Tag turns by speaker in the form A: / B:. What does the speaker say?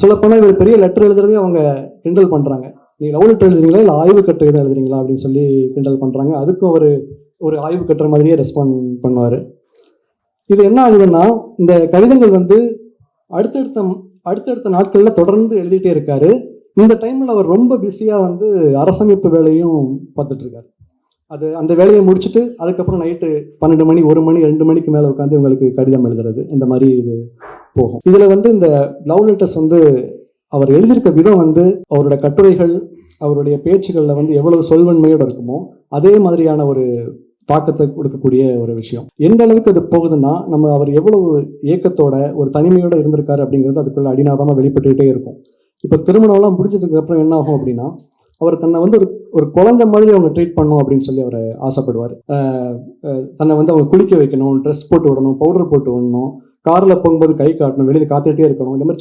A: சொல்லப்போனால் இவர் பெரிய லெட்டர் எழுதுறதே அவங்க கிண்டல் பண்ணுறாங்க. நீங்கள் லவ் லெட்டர் எழுதுறீங்களா இல்லை ஆய்வு கட்டுரை தான் எழுதுறீங்களா அப்படின்னு சொல்லி கிண்டல் பண்ணுறாங்க. அதுக்கும் அவர் ஒரு ஆய்வு கட்டுற மாதிரியே ரெஸ்பாண்ட் பண்ணுவார். இது என்ன ஆகுதுன்னா, இந்த கடிதங்கள் வந்து அடுத்தடுத்த நாட்களில் தொடர்ந்து எழுதிட்டே இருக்காரு. இந்த டைமில் அவர் ரொம்ப பிஸியாக வந்து அரசமைப்பு வேலையும் பார்த்துட்டு இருக்காரு. அந்த வேலையை முடிச்சுட்டு அதுக்கப்புறம் நைட்டு 12 மணி 1 மணி 2 மணிக்கு மேலே உட்காந்து இவங்களுக்கு கடிதம் எழுதுறது, இந்த மாதிரி இது போகும். இதில் வந்து இந்த லவ் லெட்டர்ஸ் வந்து அவர் எழுதியிருக்க விதம் வந்து அவரோட கட்டுரைகள், அவருடைய பேச்சுகளில் வந்து எவ்வளவு சொல்வன்மையோடு இருக்குமோ அதே மாதிரியான ஒரு தாக்கத்தை கொடுக்கக்கூடிய ஒரு விஷயம். எந்த அளவுக்கு அது போகுதுன்னா, நம்ம அவர் எவ்வளவு ஏக்கத்தோட ஒரு தனிமையோட இருந்திருக்காரு அப்படிங்கிறது அதுக்குள்ள அடிநாதமாக வெளிப்பட்டுக்கிட்டே இருக்கும். இப்போ திருமணம்லாம் முடிஞ்சதுக்கு அப்புறம் என்ன ஆகும் அப்படின்னா, அவர் தன்னை வந்து ஒரு குழந்தை மாதிரி அவங்க ட்ரீட் பண்ணணும் அப்படின்னு சொல்லி அவர் ஆசைப்படுவார். தன்னை வந்து அவங்க குளிக்க வைக்கணும், ட்ரெஸ் போட்டு விடணும், பவுடர் போட்டு விடணும், காரில் போகும்போது கை காட்டணும், வெளியில் காத்துக்கிட்டே இருக்கணும். இந்த மாதிரி சின்ன